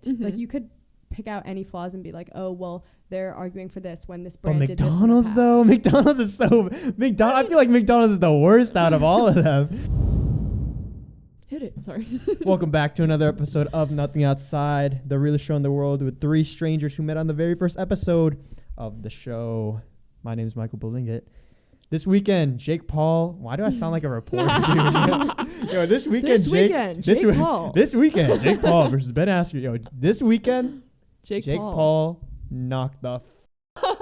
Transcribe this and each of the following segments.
Like you could pick out any flaws and be like, oh well, they're arguing for this when this But brand did this in the McDonald's past. though, McDonald's is so I feel like McDonald's is the worst out of all of them. Hit it. Sorry. Welcome back to another episode of Nothing Outside, the realest show in the world with three strangers who met on the very first episode of the show. My name is Michael Belingit. This weekend, Jake Paul. Why do I sound like a reporter? Yo, this weekend, Jake Paul. This weekend, Jake Paul versus Ben Askren. Yo, this weekend, Jake Paul knocked the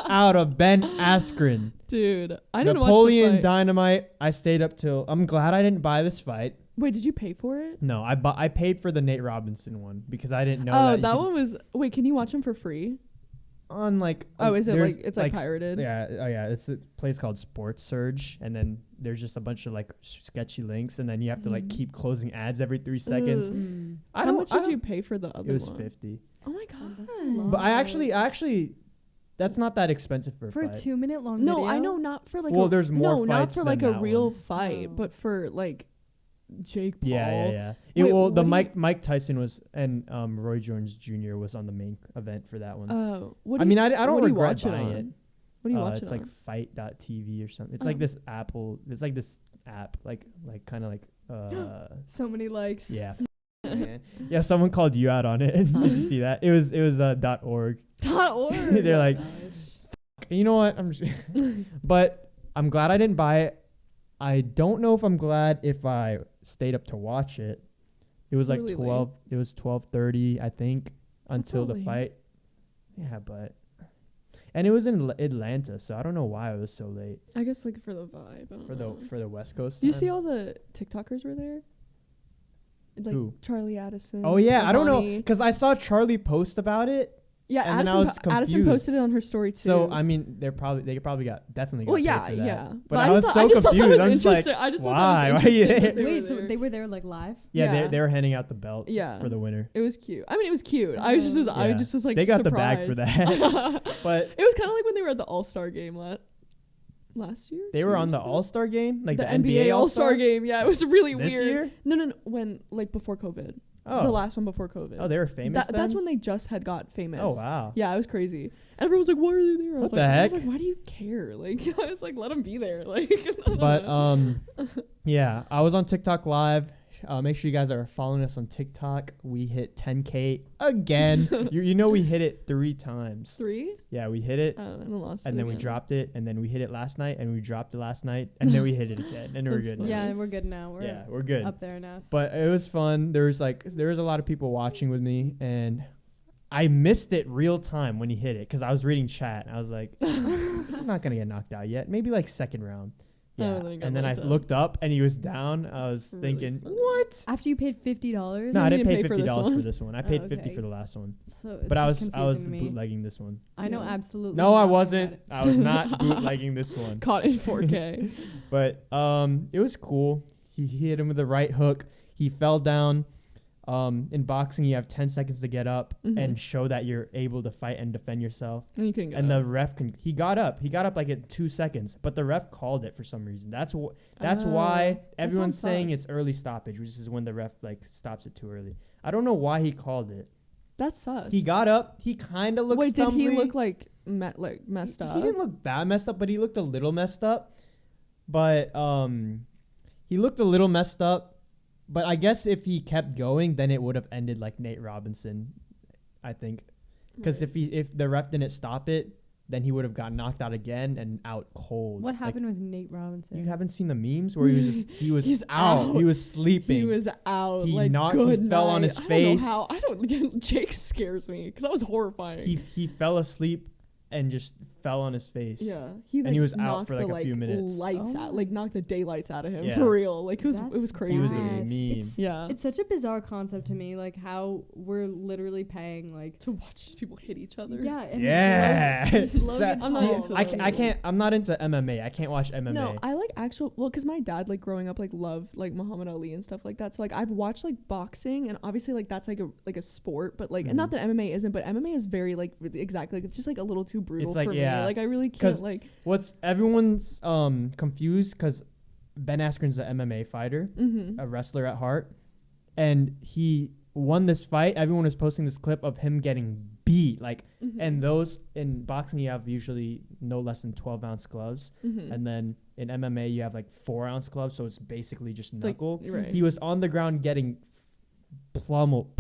out of Ben Askren. Dude, I didn't Napoleon watch the fight. Dynamite. I stayed up till. I'm glad I didn't buy this fight. Wait, did you pay for it? No, I paid for the Nate Robinson one because I didn't know. Oh, that one was. Wait, can you watch them for free? On like. Oh, is it like it's like pirated? Yeah. Oh yeah. It's a place called Sports Surge, and then there's just a bunch of like sketchy links, and then you have to like keep closing ads every 3 seconds. How much did you pay for the other one? It was $50. Oh my god. But I actually. That's not that expensive for a a fight. 2 minute long No, video? I know, not for like. Well, there's more not fights for like than a that real one. fight, but for like Jake Paul. Yeah. Wait, The what Mike Tyson was and Roy Jones Jr. was on the main event for that one. Oh, I mean, I don't what do you regret watch it buying on? it. What do you watch it It's on? like fight.tv or something. It's Oh. like this Apple. It's like this app, like kind of like. So many likes. Yeah. Man. Yeah, someone called you out on it. Did you see that? It was .org. .org. They're like, you know what? I'm just but I'm glad I didn't buy it. I don't know if I'm glad if I stayed up to watch it. It was like Really 12. It was 12:30, I think, until the early. fight. Yeah, and it was in Atlanta, so I don't know why it was so late I guess like for the vibe. I don't know. for the West Coast. Do you time. see all the TikTokers were there? Like Who? Charlie Addison. Oh yeah, I don't know, Ivani. because I saw Charlie post about it. Yeah, and then I was Addison confused. posted it on her story too. So I mean, they probably got definitely. Got well, paid yeah, for that. yeah. But I was just so I just thought that confused. was I'm just like, interesting. I just thought why? that was Why are you interesting that there? they Wait, were so there. they were there like live? Yeah, Yeah. they were handing out the belt. Yeah. For the winner. It was cute. I mean, it was cute. I just was Yeah. like, They got the bag for surprised. that. But It was kind of like when they were at the All-Star game last year. they 2 were on years the ago? All-Star game, like the the NBA All-Star game. Yeah, it was really This weird. year? No, when like before COVID. Oh. The last one before COVID. Oh, they were famous. That's then? when they just had got famous. Oh wow. Yeah, it was crazy. And everyone was like, "Why are they there?" What the heck? I was like, "Why do you care?" Like, I was like, "Let them be there." Like, I don't But know. yeah, I was on TikTok Live. Make sure you guys are following us on TikTok. We hit 10K again. you know we hit it 3 times. 3? Yeah, we hit it. And then lost. And then we again. dropped it, and then we hit it last night, and we dropped it last night, and then we hit it again, and we're That's good. funny. now. Yeah, we're good now. We're good. Up there enough. But it was fun. There was a lot of people watching with me, and I missed it real time when he hit it because I was reading chat. And I was like, I'm not gonna get knocked out yet. Maybe like second round. Yeah, then he got and then I knocked out. looked up and he was down. I was Really thinking, funny. what? After you paid $50? No, I You didn't pay didn't pay for this $50 for one? this one. I paid Oh, 50 okay. for the last one. So But I was confusing to me. bootlegging this one. I know Yeah. absolutely. No, I nothing wasn't. about it. I was not bootlegging this one. Caught in 4K. But it was cool. He hit him with the right hook. He fell down. In boxing, you have 10 seconds to get up and show that you're able to fight and defend yourself. And you couldn't get And up. the ref he got up. He got up like in 2 seconds, but the ref called it for some reason. That's why everyone's sounds saying sus. it's early stoppage, which is when the ref like stops it too early. I don't know why he called it. That's sus. He got up. He kind of looked. Wait, did he stumbly. look like messed up? He didn't look that messed up, but he looked a little messed up. But he looked a little messed up. But I guess if he kept going, then it would have ended like Nate Robinson, I think. Because Right. if the ref didn't stop it, then he would have got knocked out again and out cold. What Like, happened with Nate Robinson? you haven't seen the memes where he was He's out. out. He was sleeping. He was out. He like knocked- he good fell on night. his I face. don't know how. Jake scares me because that was horrifying. he fell asleep and just fell on his face. yeah, And he was out knocked for, like, the, a few minutes. Lights Oh. out, like knocked the daylights out of him Yeah. for real. Like it was That's crazy. He was a bad. meme. Yeah, It's such a bizarre concept to me, like how we're literally paying like. to watch these people hit each other. Yeah. And Yeah. It's Logan I'm not Paul. into I, that. I can't. I'm not into MMA. I can't watch MMA. No, I like actual. Well, because my dad, like growing up, like loved like Muhammad Ali and stuff like that. So like I've watched like boxing, and obviously like that's like a sport, but like and not that MMA isn't, but MMA is very like really, exactly. Like, it's just like a little too brutal It's like, for yeah. me. Like I really 'Cause can't like. What's everyone's confused because Ben Askren's an MMA fighter, Mm-hmm. a wrestler at heart, and he won this fight, everyone was posting this clip of him getting beat. Like, Mhm. and those in boxing, you have usually no less than 12-ounce gloves. Mhm. And then in MMA, you have like 4-ounce gloves. So it's basically just knuckle. Right. He was on the ground getting pummeled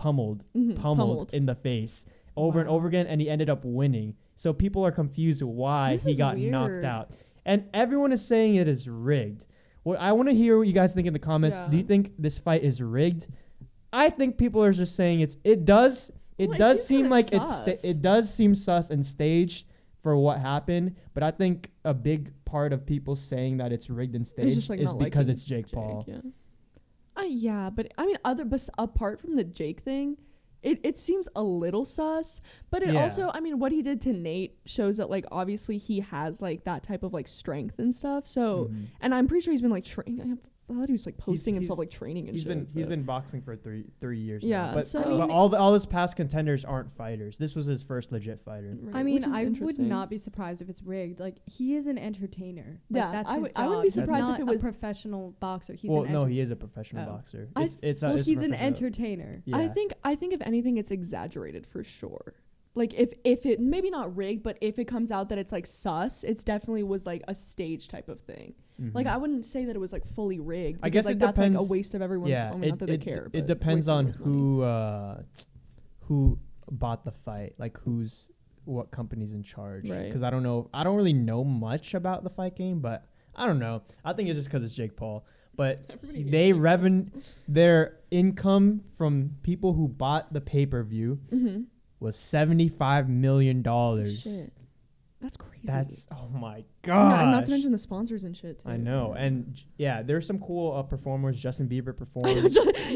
Pummeled. in the face over and Wow. over again. And he ended up winning. So people are confused why This he is got knocked weird. out. And everyone is saying it is rigged. Well, I want to hear what you guys think in the comments. Yeah. Do you think this fight is rigged? I think people are just saying it does Well, it does seems seem kinda like sus. it does seem sus and staged for what happened, but I think a big part of people saying that it's rigged and It's staged just like is not because liking it's Jake Paul. Yeah. Yeah, but I mean, apart from the Jake thing, it seems a little sus. But it Yeah. also, I mean, what he did to Nate shows that like obviously he has like that type of like strength and stuff. So, Mhm. and I'm pretty sure he's been like training. I thought he was like posting he's- himself like training and He's shit. been boxing for three years Yeah, now. But, so- I mean- but all his past contenders aren't fighters. This was his first legit fighter. Right, I mean, which is I would interesting. not be surprised if it's rigged. Like, he is an entertainer. Like, Yeah, that's I his would- job. I wouldn't be He's surprised if not it was- a professional boxer. He's Well, an no, he is a professional Oh. boxer. I- It's well, he's an professional. entertainer. Yeah. I think if anything, it's exaggerated for sure. Like if it maybe not rigged, but if it comes out that it's like sus, it's definitely was like a stage type of thing. Mhm. Like I wouldn't say that it was like fully rigged. I guess like it that's like a depends- waste of everyone's. Yeah, I mean, not that they it care. But it it's a depends waste of on everyone's money. who bought the fight, like what company's in charge. Right. Because I don't really know much about the fight game, but I don't know. I think it's just because it's Jake Paul. But Everybody hates they Jake Paul. their income from people who bought the pay-per-view Mhm. was $75 million. Shit. That's crazy. That's oh my and god. not to mention the sponsors and shit too. I know, and yeah, there's some cool performers. Justin Bieber I know, performed.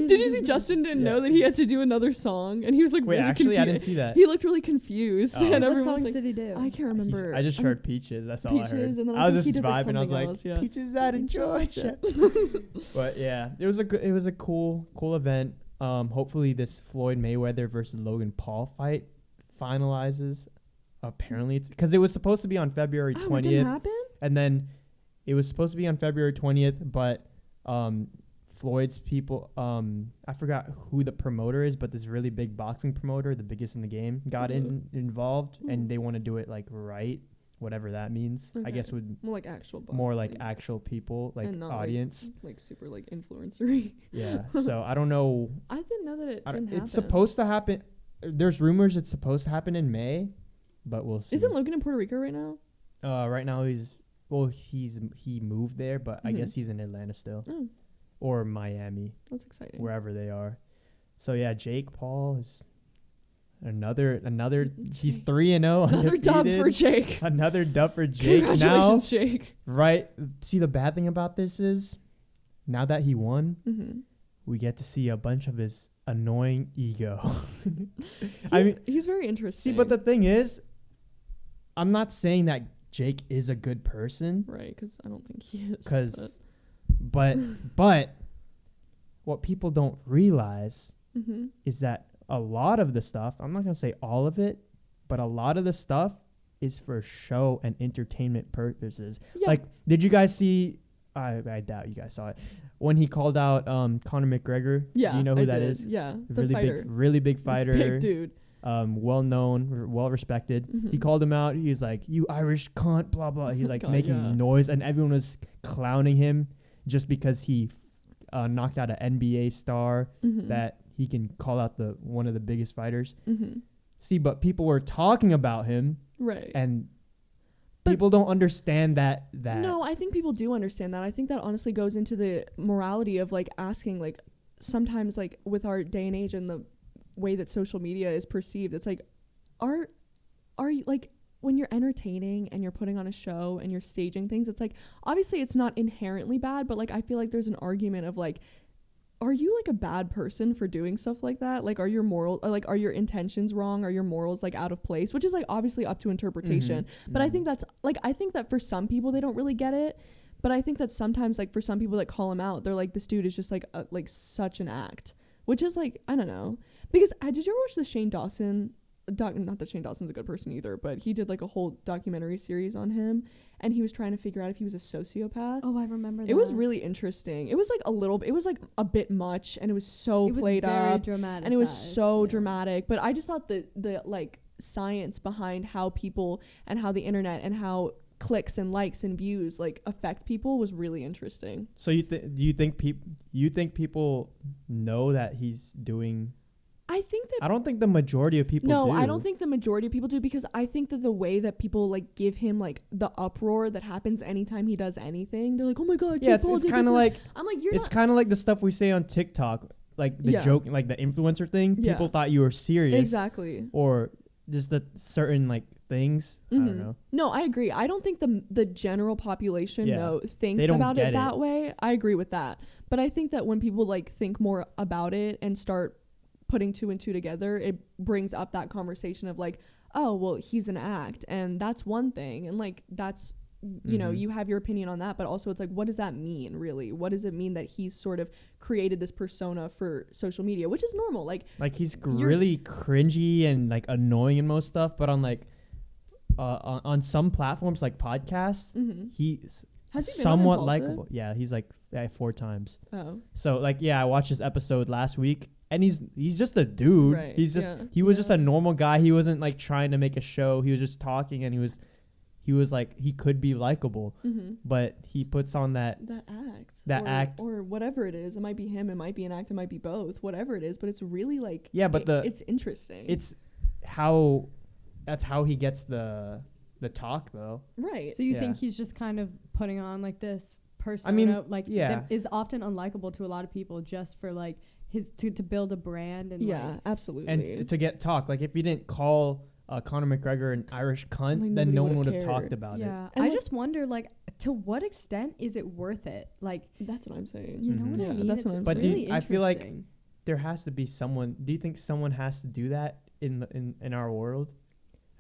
Did you see Justin didn't Yeah. know that he had to do another song, and he was like Wait, really actually, I didn't confused. see that. He looked really confused, Oh. and What everyone was songs like, did he do? I can't remember. I just I'm- heard Peaches. That's all I heard. Peaches, and then I was think just he did, like, vibing. I was something like, else, yeah. Peaches out in Georgia. But yeah, it was a cool event. Hopefully this Floyd Mayweather versus Logan Paul fight finalizes. Apparently it's because it was supposed to be on February Oh, it didn't 20th, happen? and then it was supposed to be on February 20th, but Floyd's people, I forgot who the promoter is, but this really big boxing promoter, the biggest in the game, got involved, and they want to do it like right, whatever that means. I Okay. guess would More like actual more like boxing. actual people, like And not, audience. like super like influencery. Yeah. So I don't know. I didn't know that it I don't- didn't happen. it's supposed to happen. There's rumors it's supposed to happen in May, but we'll see. Isn't Logan in Puerto Rico right now? Right now he moved there, but I Mhm. guess he's in Atlanta still, Oh, or Miami, that's exciting. wherever they are. So yeah, Jake Paul is another. He's 3-0. Another dub for Jake. Another dub for Jake. Now, Congratulations, Jake. right? See, the bad thing about this is, now that he won, Mm-hmm. we get to see a bunch of his annoying ego. I mean, He's very interesting. see, but the thing is, I'm not saying that Jake is a good person, right, because I don't think he is. but what people don't realize Mm-hmm. is that a lot of the stuff, I'm not going to say all of it, but a lot of the stuff is for show and entertainment purposes. Yeah. Like, did you guys see, I doubt you guys saw it, when he called out Conor McGregor? Yeah, You know who I that did. is? Yeah, the fighter. Really big fighter. Big dude. Well known, well respected. He Mhm. called him out. He was like, "You Irish cunt," blah blah. He's like God, making yeah. noise, and everyone was clowning him just because he knocked out an NBA star Mhm. that he can call out one of the biggest fighters. Mhm. See, but people were talking about him, Right. and But- people don't understand that. No, I think people do understand that. I think that honestly goes into the morality of like asking, like sometimes like with our day and age and the way that social media is perceived, it's like, are you like when you're entertaining and you're putting on a show and you're staging things, it's like obviously it's not inherently bad, but like I feel like there's an argument of like, are you like a bad person for doing stuff like that? Like, are your morals, or like, are your intentions wrong? Are your morals like out of place? Which is like obviously up to interpretation. But I think that's like, I think that for some people they don't really get it. But I think that sometimes like for some people that call him out, they're like, this dude is just like such an act, which is like, I don't know. Because did you ever watch the Shane Dawson not that Shane Dawson's a good person either, but he did like a whole documentary series on him, and he was trying to figure out if he was a sociopath. Oh, I remember that. It was really interesting. It was like it was like a bit much, and it was so played up, dramatic, and it was so dramatic. But I just thought the like science behind how people and how the internet and how clicks and likes and views like affect people was really interesting. So do you think people know that he's doing? I don't think the majority of people do. No, I don't think the majority of people do, because I think that the way that people like give him like the uproar that happens anytime he does anything, they're like, oh my god, yeah, Jake Paul it's did kind of this. like I'm like, it's kind of like the stuff we say on TikTok, like the joke, like the influencer thing. Yeah. People thought you were serious, exactly, or just the certain like things. I don't know. No, I agree. I don't think the general population thinks don't about get it that way. I agree with that, but I think that when people like think more about it and start putting two and two together, it brings up that conversation of like, oh well, he's an act, and that's one thing, and like that's, you know, you have your opinion on that, but also it's like, what does that mean really? What does it mean that he's sort of created this persona for social media, which is normal, like he's really cringy and like annoying in most stuff, but on like on some platforms like podcasts, he's somewhat likable. Yeah, he's like 4 times. Oh, so like, yeah, I watched this episode last week, and he's just a dude. Right. He's just he was just a normal guy. He wasn't like trying to make a show. He was just talking, and he was like, he could be likable, but he puts on that act or whatever it is. It might be him, it might be an act, it might be both, whatever it is, but it's really like, but it's interesting. That's how he gets the talk though. Right. So you think he's just kind of putting on like this persona, that is often unlikable to a lot of people, just for like to build a brand, and absolutely, and to get talk. Like if you didn't call Conor McGregor an Irish cunt, like, then no one would have cared. talked about it. Yeah, I just wonder, like, to what extent is it worth it? Like, that's what I'm saying. You know what I mean? That's what I'm saying. Really I feel like there has to be someone. Do you think someone has to do that in our world?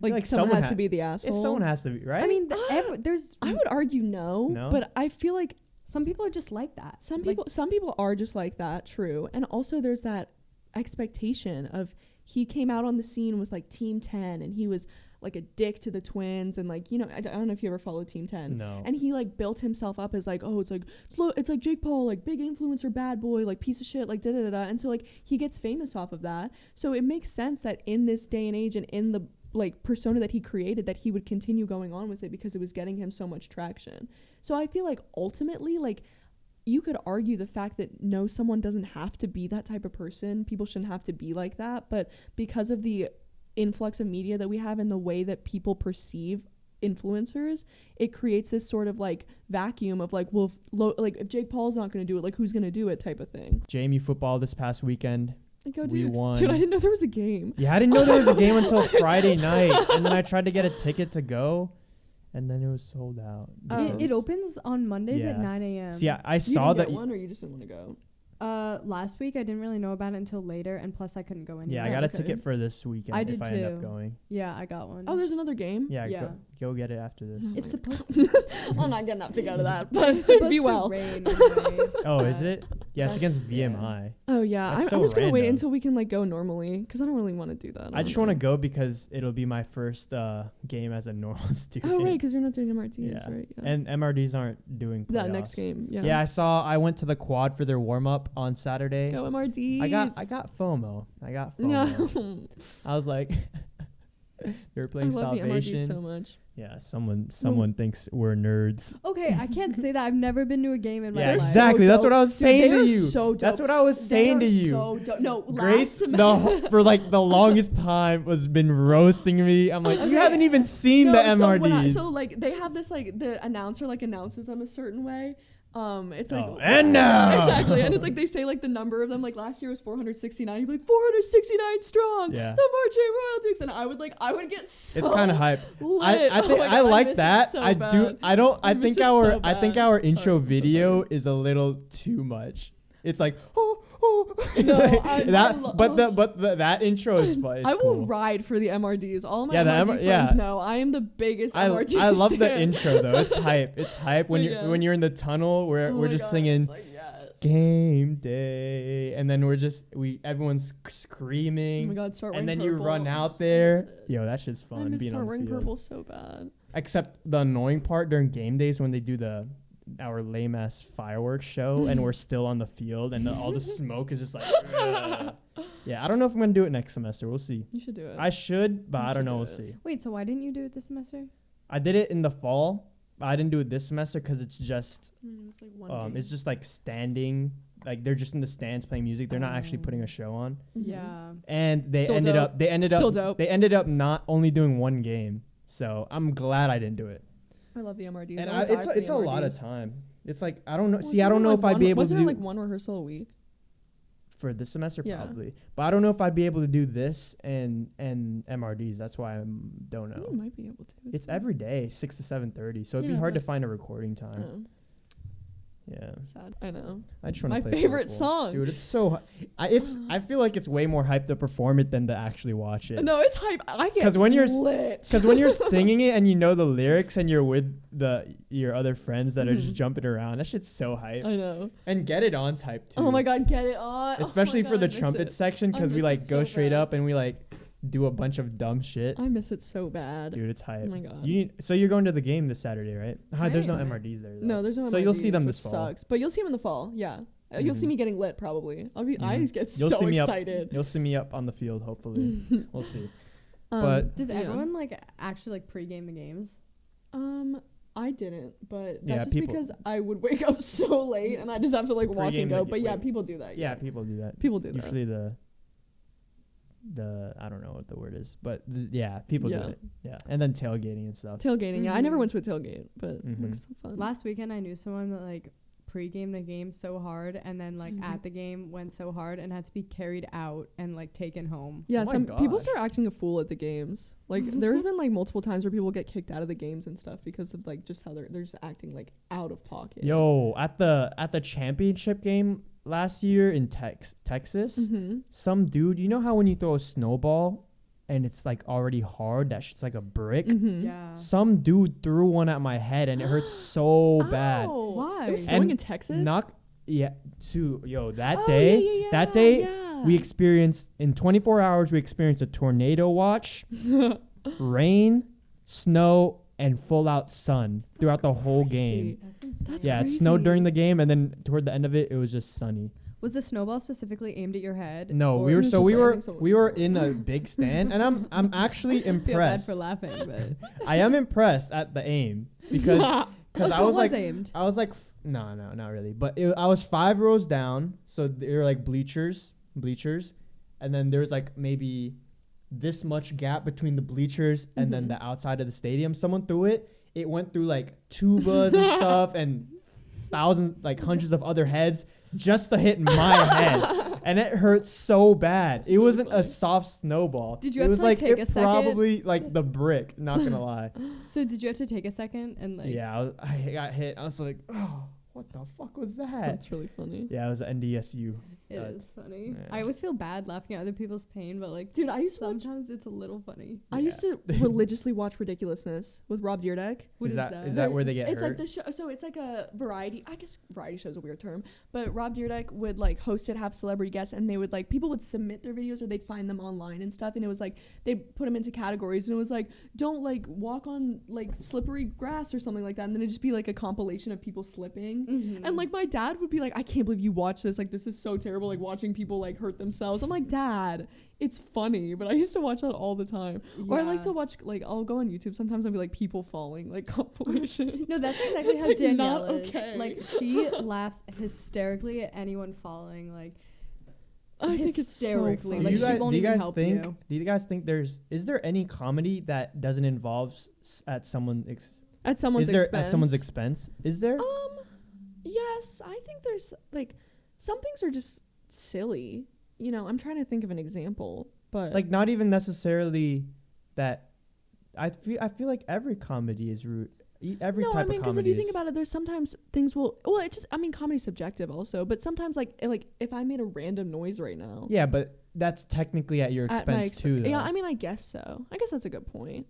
Like someone has to be the asshole. Someone has to be, right? I mean, I would argue no, but I feel like some people are just like that. Some people are just like that. True, and also there's that expectation of, he came out on the scene with like Team 10, and he was like a dick to the twins, and like, you know, I don't know if you ever followed Team 10. No. And he like built himself up as like, oh, it's like Jake Paul, like big influencer, bad boy, like piece of shit, like da da da. And so like he gets famous off of that. So it makes sense that in this day and age, and in the like persona that he created, that he would continue going on with it, because it was getting him so much traction. So I feel like ultimately, like, you could argue the fact that no, someone doesn't have to be that type of person. People shouldn't have to be like that. But because of the influx of media that we have and the way that people perceive influencers, it creates this sort of like vacuum of like, well, if Jake Paul's not going to do it, like who's going to do it type of thing. JMU Football this past weekend. We won. Dude, I didn't know there was a game. Yeah, I didn't know there was a game until Friday night. And then I tried to get a ticket to go, and then it was sold out. It opens on Mondays at 9 a.m. See, I saw that. You didn't get one, or you just didn't want to go? Last week I didn't really know about it until later, and plus I couldn't go anywhere. Yeah, I got a ticket for this weekend. I did if I too. end up going. Yeah, I got one. Oh, there's another game? Yeah. Go get it after this. It's supposed to. I'm not getting up to go to that, but be well. Rain anyway. Oh, is it? Yeah, it's against VMI. Oh yeah, I'm so just gonna wait random. until we can like go normally, because I don't really want to do that. I just want to go because it'll be my first game as a normal student. Oh right, because you're not doing MRTs, right? Yeah. And MRDs aren't doing playoffs. That next game. Yeah. Yeah, I went to the quad for their warm up on Saturday. Go MRDs. I got FOMO. No. I was like, they were playing I love Salvation. the MRDs so much. Yeah, someone thinks we're nerds. Okay, I can't say that. I've never been to a game in my life. Exactly. That's what I was saying to you. So dope. That's what I was saying to you. So dope. No, Grace, for like the longest time, was been roasting me. I'm like, you haven't even seen the MRDs. So like they have this, like the announcer like announces them a certain way. It's like, and now exactly, and it's like they say like the number of them. Like last year was 469. You'd be like 469 strong. Yeah. The marching Royal Dukes, and I would get so. It's kind of hype. Lit. I think I like that. I do. I don't. I think our intro video is a little too much. It's like that intro is fun. I will ride for the MRDs. All my MRD friends know I am the biggest MRD. I love the intro though. It's hype. It's hype when you're in the tunnel where we're just singing. Like, yes. game day, and then everyone's screaming. Oh my god, start and wearing then purple. you run out there. Yo, that shit's fun. I miss being start on the wearing field. purple so bad. Except the annoying part during game days when they do our lame ass fireworks show and we're still on the field and all the smoke is just like. Yeah, I don't know if I'm gonna do it next semester. We'll see. You should do it. I should, but I don't know. We'll see. Wait, so why didn't you do it this semester? I did it in the fall. But I didn't do it this semester because it's just it's like one game. it's just like standing. Like they're just in the stands playing music. They're not actually putting a show on. Yeah. And they Still ended dope. they ended up not only doing one game. So I'm glad I didn't do it. I love the MRDs. And it's a lot of time. It's like I don't know. Well, See, I don't know if I'd be able to do wasn't it like one rehearsal a week? for this semester Yeah. probably. But I don't know if I'd be able to do this and MRDs. That's why I don't know. You might be able to. It's fine. every day, 6 to 7:30. So it'd be Yeah, hard to but- find a recording time. Oh, Yeah. sad. I know. I just want My to play favorite Purple. song. Dude, it's so I feel like it's way more hyped to perform it than to actually watch it. No, it's hype. I get 'Cause when you're lit. Because when you're singing it and you know the lyrics and you're with your other friends that are just Mhm. jumping around, that shit's so hype. I know. And Get It On's hype too. Oh my god, get it on. Especially oh my for god, the I miss trumpet it. section I because we miss like it go so straight bad. up and we like do a bunch of dumb shit. I miss it so bad. Dude, it's hype. Oh my god. So you're going to the game this Saturday, right? There's no Right. MRDs there. Though. No, there's no. So you'll see MRDs, them which this fall. Sucks, but you'll see them in the fall. Yeah, you'll see Mhm. me getting lit probably. I Mhm. get You'll so see me up- excited. You'll see me up on the field, hopefully. We'll see. But Does yeah. everyone like actually like pregame the games? I didn't, but that's Yeah, just people- because I would wake up so late and I just have to like walk Pregame and go. the But yeah, wait. people do that. Yeah, people do that. people do that. Usually the I don't know what the word is, but yeah, people do Yeah. it. Yeah, and then tailgating and stuff. Tailgating. Yeah, I never Mhm. went to a tailgate, but it Mhm. looks so fun. Last weekend I knew someone that like pregame the game so hard and then like Mhm. at the game went so hard and had to be carried out and like taken home. Yeah, Oh my some people gosh. start acting a fool at the games. Like there's been like multiple times where people get kicked out of the games and stuff because of like just how they're just acting like out of pocket. Yo, at the championship game last year in Texas, Mm-hmm. some dude, you know how when you throw a snowball and it's like already hard, that shit's like a brick. Mm-hmm. Yeah. Some dude threw one at my head and it hurt so bad. Why? It was snowing And in Texas. That Oh, day, that day yeah. we experienced in 24 hours we experienced a tornado watch, rain, snow, and full out sun throughout the whole game. That's insane. That's Yeah, it snowed crazy. during the game and then toward the end of it was just sunny. Was the snowball specifically aimed at your head? No, or we were was so just we like- I were think someone we was were just in a big stand and I'm actually I feel bad impressed. for laughing, but I am impressed at the aim because Oh, I so was it like aimed. no, not really. But I was 5 rows down, so they were like bleachers, and then there's like maybe this much gap between the bleachers and then Mhm. the outside of the stadium. Someone threw it. It went through like tubas and stuff and thousands, like hundreds of other heads just to hit my head, and it hurt so bad. It wasn't a soft snowball. Did you it have was to, like, take a second? Probably like the brick. Not gonna lie. So did you have to take a second and like? Yeah, I got hit. I was like, oh, what the fuck was that? That's really funny. Yeah, it was an NDSU. It is funny. yeah. I always feel bad laughing at other people's pain, but like, Dude, I used to watch. sometimes it's a little funny. I used to religiously watch Ridiculousness with Rob Dyrdek. What is is that? that? Is that where they get It's hurt? like the show. So it's like a variety. I guess variety show is a weird term, but Rob Dyrdek would like host it, have celebrity guests, and they would like people would submit their videos or they'd find them online and stuff. And it was like they put them into categories, and it was like don't like walk on like slippery grass or something like that. And then it'd just be like a compilation of people slipping. Mhm. And like my dad would be like, I can't believe you watch this. Like this is so terrible. Like watching people like hurt themselves. I'm like, Dad, it's funny. But I used to watch that all the time. Or I like Yeah. to watch like I'll go on YouTube. Sometimes I'll be like people falling like compilations. No, that's exactly It's, how like, Danielle not is. okay. Like she laughs hysterically at anyone falling. Like I think it's so hysterically, funny. like, she won't do you even guys help think? you. Do you guys think is there any comedy that doesn't involve at someone? At someone's Is there expense. at someone's expense? Is there? Yes, I think there's like some things are just silly. You know, I'm trying to think of an example, but Like not even necessarily that. I feel like every comedy is rude. Every no, type I mean, of because comedy. if you think about it, there's sometimes things will. Well, it just. I mean, comedy's subjective also, but sometimes like if I made a random noise right now. Yeah, but that's technically at your at my expense too. Though. Yeah, I mean, I guess so. I guess that's a good point.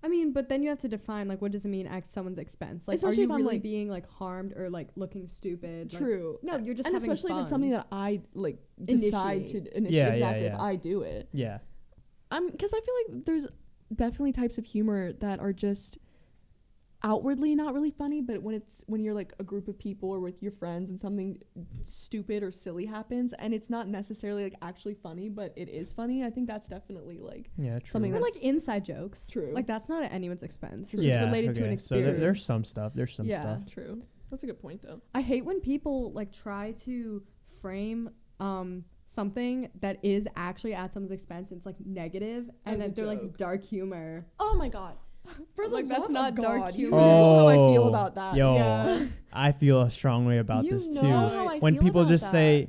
I mean, but then you have to define, like, what does it mean at someone's expense? Like, Especially are you if I'm, really like, being, like, harmed or, like, looking stupid? True. Like, no, you're just and having especially fun. if it's something that I, like, decide to initiate. Yeah, exactly, yeah. if I do it. Yeah. Because I feel like there's definitely types of humor that are just outwardly not really funny, but when you're like a group of people or with your friends and something stupid or silly happens and it's not necessarily like actually funny, but it is funny, I think that's definitely like something or that's like inside jokes. True. Like that's not at anyone's expense. It's Yeah, just related to an experience. So there's some stuff. Yeah, true. That's a good point though. I hate when people like try to frame something that is actually at someone's expense and it's like negative and then they're like dark humor. Oh my god. For the like love that's not of dark God, humor. You know how I feel about that. Yo, yeah. I feel a strong way about this too. How I when feel people about just that. say,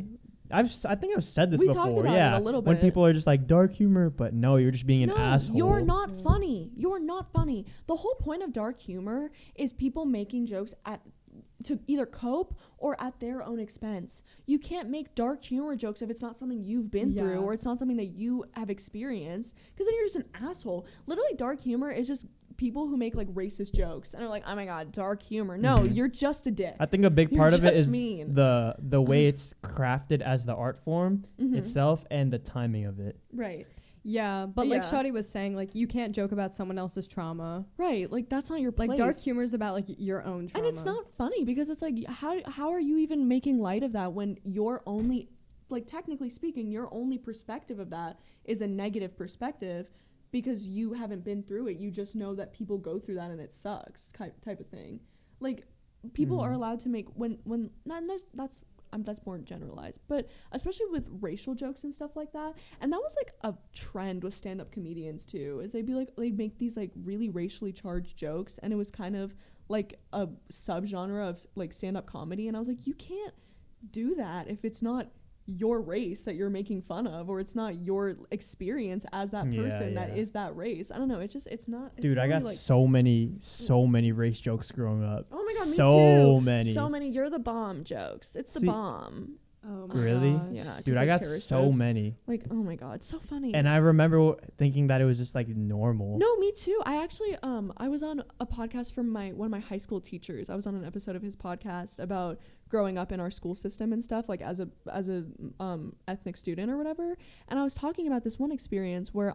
I think I've said this We before. talked about yeah, it a little when bit. people are just like dark humor, but no, you're just being an asshole. You're not funny. You're not funny. The whole point of dark humor is people making jokes to either cope or at their own expense. You can't make dark humor jokes if it's not something you've been through or it's not something that you have experienced, because then you're just an asshole. Literally, dark humor is just people who make like racist jokes and are like, oh my god, dark humor. No, you're just a dick. I think a big part of it is mean. the way it's crafted as the art form itself and the timing of it. Right. Yeah, but like Shawty was saying, like you can't joke about someone else's trauma. Right, like that's not your place. Like dark humor is about like your own trauma. And it's not funny because it's like how are you even making light of that when your only, like technically speaking, your only perspective of that is a negative perspective because you haven't been through it. You just know that people go through that and it sucks type of thing. Like people are allowed to make that's more generalized, but especially with racial jokes and stuff like that. And that was like a trend with stand-up comedians too, is they'd make these like really racially charged jokes, and it was kind of like a subgenre of like stand-up comedy. And I was like, you can't do that if it's not your race that you're making fun of, or it's not your experience as that person that is that race. I don't know, it's not. Dude, really I got like so many race jokes growing up. Oh my god, me too. So many you're the bomb jokes. It's the bomb. Oh my really gosh. Yeah, dude, like I got so jokes. many. Like, oh my god, so funny. And I remember thinking that it was just like normal. No, me too. I actually I was on a podcast from one of my high school teachers. I was on an episode of his podcast about growing up in our school system and stuff, like as a ethnic student or whatever. And I was talking about this one experience where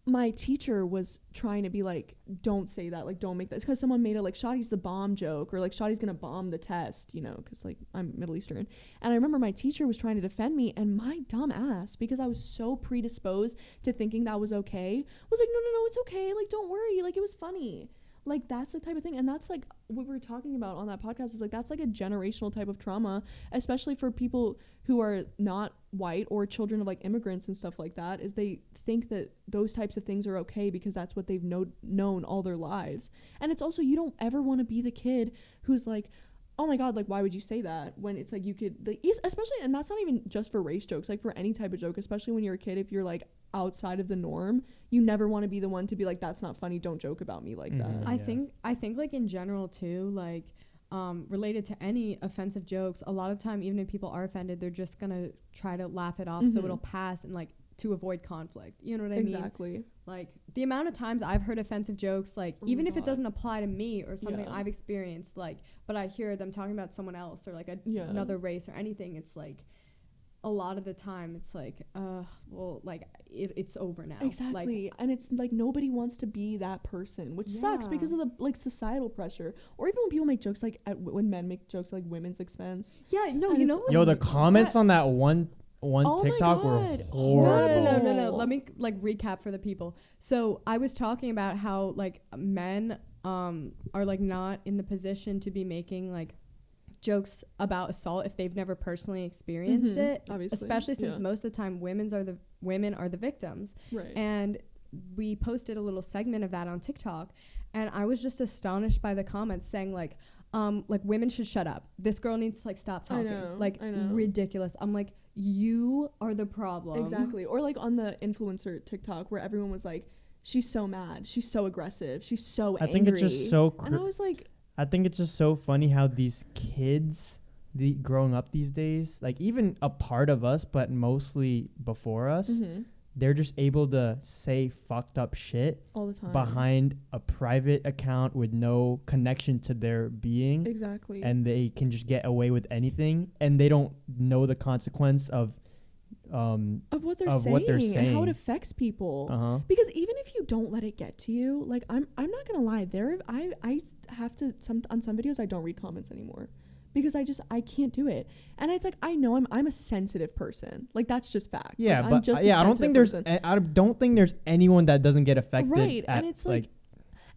my teacher was trying to be like, don't say that, like don't make that. It's because someone made it like Shawty's the bomb joke, or like Shawty's gonna bomb the test, you know, because like I'm Middle Eastern. And I remember my teacher was trying to defend me, and my dumb ass, because I was so predisposed to thinking that was okay, was like, no, it's okay, like don't worry, like it was funny. Like that's the type of thing, and that's like what we were talking about on that podcast, is like that's like a generational type of trauma, especially for people who are not white or children of like immigrants and stuff like that, is they think that those types of things are okay because that's what they've known all their lives. And it's also, you don't ever want to be the kid who's like, oh my god, like why would you say that, when it's like you could like, especially, and that's not even just for race jokes, like for any type of joke, especially when you're a kid, if you're like outside of the norm, you never want to be the one to be like, that's not funny, don't joke about me like that. I think like in general too, like related to any offensive jokes, a lot of time, even if people are offended, they're just gonna try to laugh it off so it'll pass, and like to avoid conflict, you know what I mean? Exactly. Like the amount of times I've heard offensive jokes, like even if it doesn't apply to me or something I've experienced, like, but I hear them talking about someone else or like another race or anything, it's like a lot of the time it's like well, like it's over now. Exactly. Like, and it's like nobody wants to be that person, which sucks because of the like societal pressure, or even when people make jokes like when men make jokes like women's expense. The comments on that one TikTok were horrible. No. Let me like recap for the people. So I was talking about how like men are like not in the position to be making like jokes about assault if they've never personally experienced it, obviously, especially since most of the time women are the victims. Right. And we posted a little segment of that on TikTok, and I was just astonished by the comments saying like women should shut up. This girl needs to like stop talking. I know. Ridiculous. I'm like, you are the problem. Exactly. Or like on the influencer TikTok where everyone was like, she's so mad, she's so aggressive, she's so angry. I think it's just so and I was like, I think it's just so funny how these kids growing up these days, like even a part of us, but mostly before us, they're just able to say fucked up shit all the time behind a private account with no connection to their being. Exactly. And they can just get away with anything, and they don't know the consequence of what they're saying and how it affects people. Because even if you don't let it get to you, like I'm not gonna lie, I have to on some videos I don't read comments anymore because I can't do it. And it's like, I know I'm a sensitive person, like that's just fact. Yeah, like, but I'm just I don't think there's anyone that doesn't get affected. Right, and it's like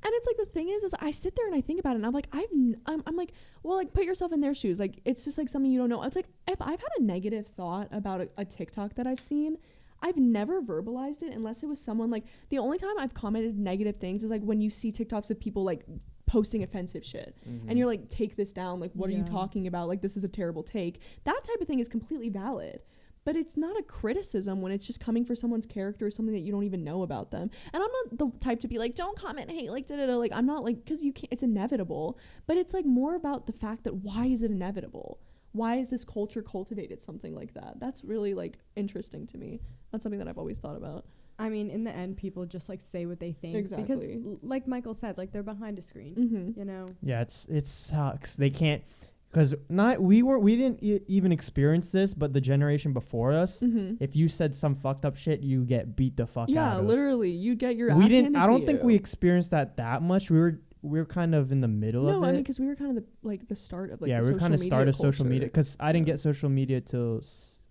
and it's like the thing is I sit there and I think about it and I'm like I'm like, well, like put yourself in their shoes. Like it's just like something you don't know. It's like if I've had a negative thought about a TikTok that I've seen, I've never verbalized it unless it was someone like, the only time I've commented negative things is like when you see TikToks of people like posting offensive shit and you're like, take this down, like what are you talking about, like this is a terrible take. That type of thing is completely valid. But it's not a criticism when it's just coming for someone's character or something that you don't even know about them. And I'm not the type to be like, don't comment hate, like da-da-da. Like I'm not like, because you can't, it's inevitable. But it's like more about the fact that why is it inevitable? Why is this culture cultivated something like that? That's really like interesting to me. That's something that I've always thought about. I mean, in the end, people just like say what they think. Exactly. Because like Michael said, like they're behind a screen, you know? Yeah, it sucks. They can't. Because we didn't even experience this, but the generation before us, if you said some fucked up shit, you get beat the fuck out. Yeah, literally, you get your ass we handed didn't. I don't think we experienced that much. We were kind of in the middle of it. No, I mean, because we were kind of the start of like we were kind of start of social media. Because I didn't get social media till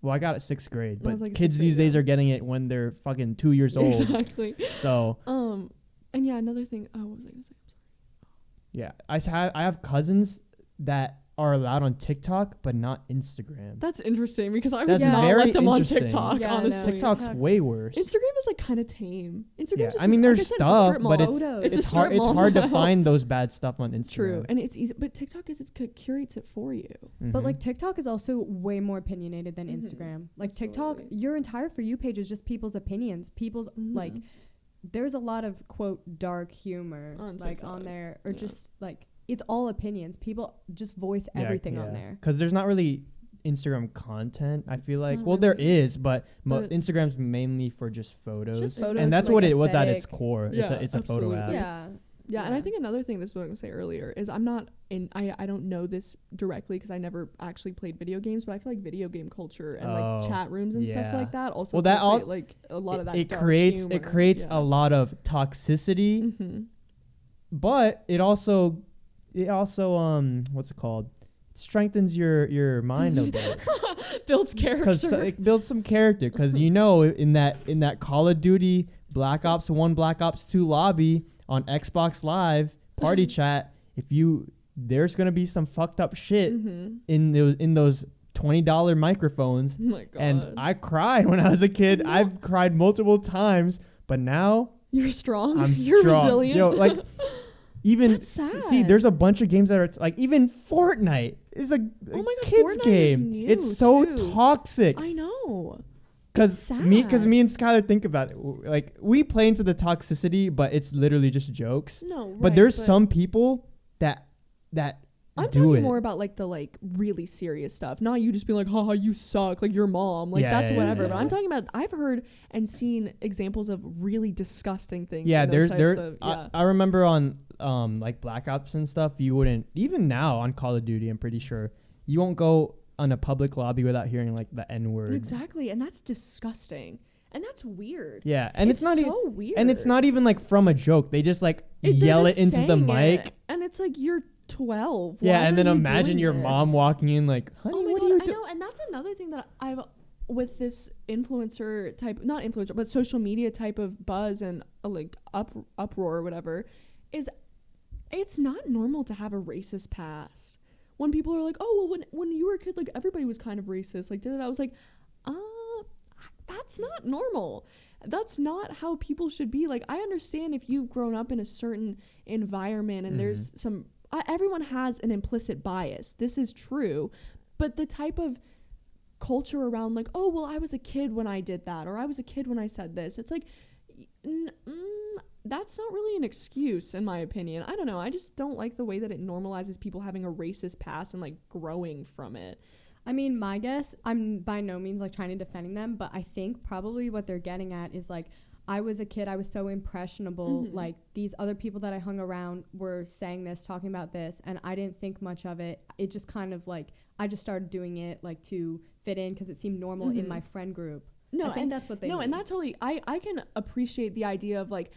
I got it 6th grade, but like kids these days are getting it when they're fucking 2 years old. Exactly. So and yeah, another thing. Oh, what was I gonna say? I'm sorry. Yeah, I have cousins that are allowed on TikTok, but not Instagram. That's interesting because I would That's not very let them on interesting. TikTok, Yeah, honestly. TikTok's way worse. Instagram is like kind of tame. Instagram, Yeah, just I mean, like there's I said, stuff, it's but it's hard. It's hard to find those bad stuff on Instagram. True, and it's easy. But TikTok curates it for you. But like TikTok is also way more opinionated than Instagram. Like TikTok, your entire For You page is just people's opinions. People's like, there's a lot of quote dark humor like on there, or just like. It's all opinions. People just voice everything on there. Because there's not really Instagram content, I feel like. Not well, really. there is, but Instagram's mainly for just photos. Just photos, and that's like what it aesthetic. was at its core. Yeah, it's a photo app. Yeah, and I think another thing, this is what I'm going to say earlier, is I don't know this directly because I never actually played video games, but I feel like video game culture and like chat rooms and stuff like that also like a lot of that it creates a lot of toxicity, but it also what's it called? It strengthens your mind a bit. Builds character. Because it builds some character. Because in that Call of Duty Black Ops 1, Black Ops 2 lobby on Xbox Live party chat, there's gonna be some fucked up shit in those $20 microphones. Oh my God. And I cried when I was a kid. No. I've cried multiple times, but now you're strong. You're strong. Resilient. Yo, like. Even see, there's a bunch of games that are like even Fortnite is a kids game. It's so toxic. I know. Because me and Skylar think about it. Like we play into the toxicity, but it's literally just jokes. No, right, but there's some people that I'm talking more about like the like really serious stuff. Not you just being like, haha, you suck, like your mom. Like that's whatever. Yeah. But I'm talking about, I've heard and seen examples of really disgusting things. Yeah, I remember on like Black Ops and stuff, you wouldn't, even now on Call of Duty, I'm pretty sure, you won't go on a public lobby without hearing like the N-word. Exactly, and that's disgusting. And that's weird. Yeah, and it's not so weird. And it's not even like from a joke. They just like yell it into the mic. And it's like, you're 12. Yeah, and then imagine your mom walking in like, honey, what are you doing? I know, and that's another thing that I've, with this influencer type, not influencer, but social media type of buzz and like uproar or whatever, is it's not normal to have a racist past. When people are like, oh, well, when you were a kid, like everybody was kind of racist. Like, I was like, that's not normal. That's not how people should be. Like, I understand if you've grown up in a certain environment and there's some, everyone has an implicit bias. This is true. But the type of culture around like, oh, well, I was a kid when I did that, or I was a kid when I said this. It's like, that's not really an excuse, in my opinion. I don't know. I just don't like the way that it normalizes people having a racist past and like growing from it. I mean, my guess, I'm by no means like trying to defending them, but I think probably what they're getting at is like, I was a kid, I was so impressionable, like these other people that I hung around were saying this, talking about this, and I didn't think much of it. It just kind of like, I just started doing it like to fit in because it seemed normal in my friend group. No, I think that's what they mean. and that totally, I can appreciate the idea of like,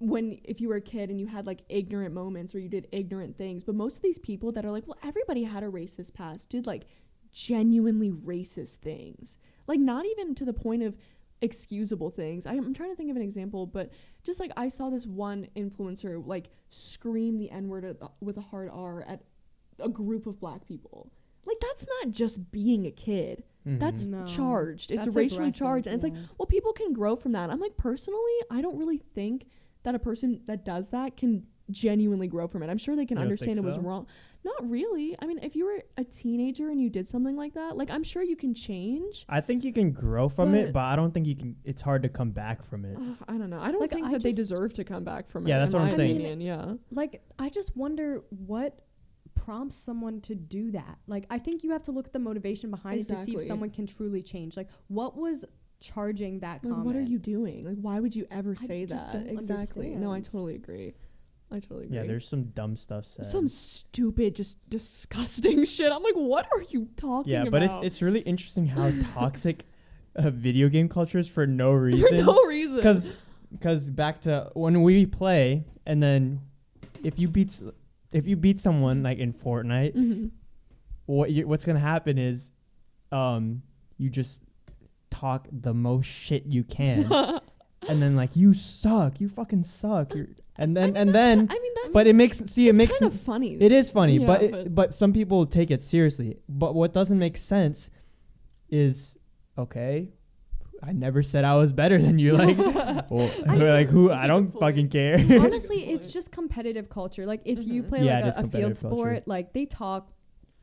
if you were a kid and you had like ignorant moments or you did ignorant things, but most of these people that are like, well, everybody had a racist past, did like genuinely racist things, like not even to the point of excusable things. I'm trying to think of an example, but just like I saw this one influencer like scream the N-word with a hard R at a group of black people. Like that's not just being a kid. That's charged. It's racially charged. And it's like, well, people can grow from that. I'm like, personally, I don't really think that a person that does that can genuinely grow from it. I'm sure they can understand it was wrong. Not really. I mean, if you were a teenager and you did something like that, like I'm sure you can change. I think you can grow from it, but I don't think you can. It's hard to come back from it. I don't know. I don't think that they deserve to come back from it. Yeah, that's what I'm saying. Opinion, yeah. Like, I just wonder what prompts someone to do that. Like, I think you have to look at the motivation behind it to see if someone can truly change. Like, what was charging that comment? What are you doing? Like, why would you ever say that? Exactly. No, I totally agree. Yeah, there's some dumb stuff said. Some stupid, just disgusting shit. I'm like, what are you talking about? Yeah, but it's really interesting how toxic video game culture is for no reason. For no reason. Because back to when we play, and then if you beat someone like in Fortnite, what's gonna happen is, you just talk the most shit you can, and then like you suck, you fucking suck. And then but it makes kind of funny. It is funny, but some people take it seriously. But what doesn't make sense is, okay, I never said I was better than you. Like, well, like who? I don't fucking care. Honestly, it's just competitive culture. Like if you play like a field sport, like they talk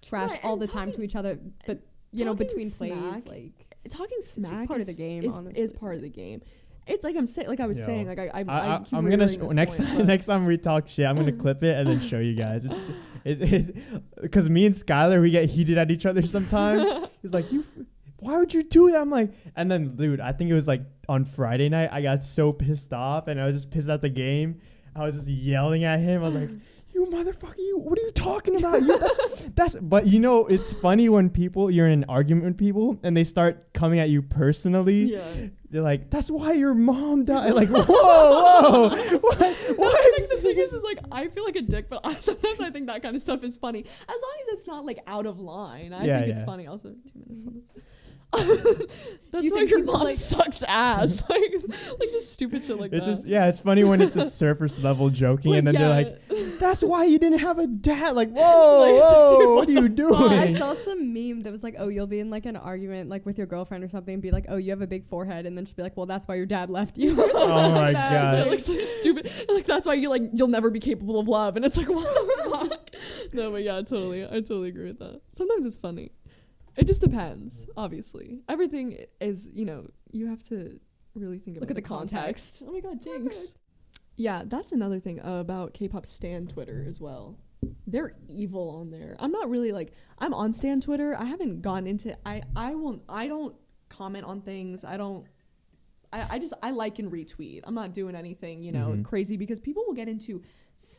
trash all the time to each other, but you know, between plays, like talking smack is part of the game. Is part of the game. It's like I'm saying, like I was saying, like I'm gonna next time we talk shit, I'm gonna clip it and then show you guys. It's because me and Skylar, we get heated at each other sometimes. He's like, why would you do that? I'm like, and then dude, I think it was like on Friday night, I got so pissed off and I was just pissed at the game. I was just yelling at him. I was like, you motherfucker, what are you talking about? But you know, it's funny when you're in an argument with people and they start coming at you personally. Yeah. They're like, that's why your mom died. Like, whoa, what? Like, the thing is like, I feel like a dick, but sometimes I think that kind of stuff is funny. As long as it's not like out of line. I think it's funny. Also, 2 minutes on this. That's why your mom sucks ass. like just stupid shit like it's that. It's funny when it's a surface level joking and then they're like, that's why you didn't have a dad. Like, whoa, dude, what are you doing? I saw some meme that was like, oh, you'll be in like an argument like with your girlfriend or something and be like, oh, you have a big forehead, and then she'll be like, well, that's why your dad left you. Oh my god. Yeah, like so stupid. Like that's why you'll never be capable of love, and it's like, what the fuck? No, but yeah, I totally agree with that. Sometimes it's funny. It just depends, obviously. Everything is, you have to really think about the context. Oh my god, jinx. Yeah, that's another thing about K-pop stan Twitter as well. They're evil on there. I'm not really like, I'm on stan Twitter. I haven't gone into, I don't comment on things. I like and retweet. I'm not doing anything, crazy, because people will get into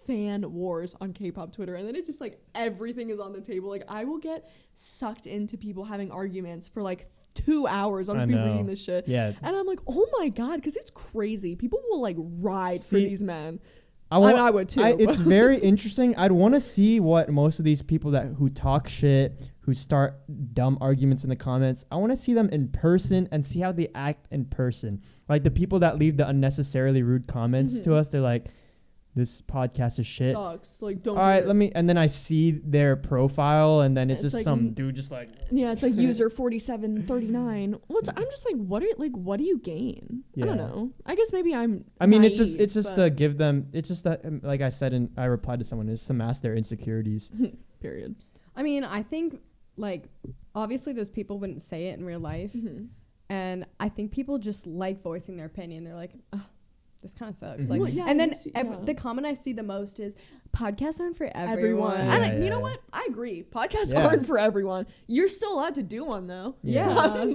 fan wars on K-pop Twitter, and then it's just like everything is on the table. Like I will get sucked into people having arguments for like 2 hours. I'll just be reading this shit, and I'm like, oh my god, because it's crazy. People will like ride for these men. I would too. It's very interesting. I'd want to see what most of these people who talk shit, who start dumb arguments in the comments, I want to see them in person and see how they act in person. Like the people that leave the unnecessarily rude comments to us, they're like, this podcast is shit. Sucks. Like, don't. All right, and then I see their profile, and then it's just like, some dude just like. Yeah, it's like user 4739. I'm just like, what do you gain? Yeah. I don't know. I guess maybe I mean, naive, it's just to give them. It's just that, like I said, and I replied to someone, it's to mask their insecurities. Period. I mean, I think like obviously those people wouldn't say it in real life, and I think people just like voicing their opinion. They're like, oh, this kind of sucks. Like, Well, yeah, and then yeah. the comment I see the most is podcasts aren't for everyone. And Yeah, you know what? I agree. Podcasts Yeah. aren't for everyone. You're still allowed to do one though. Yeah.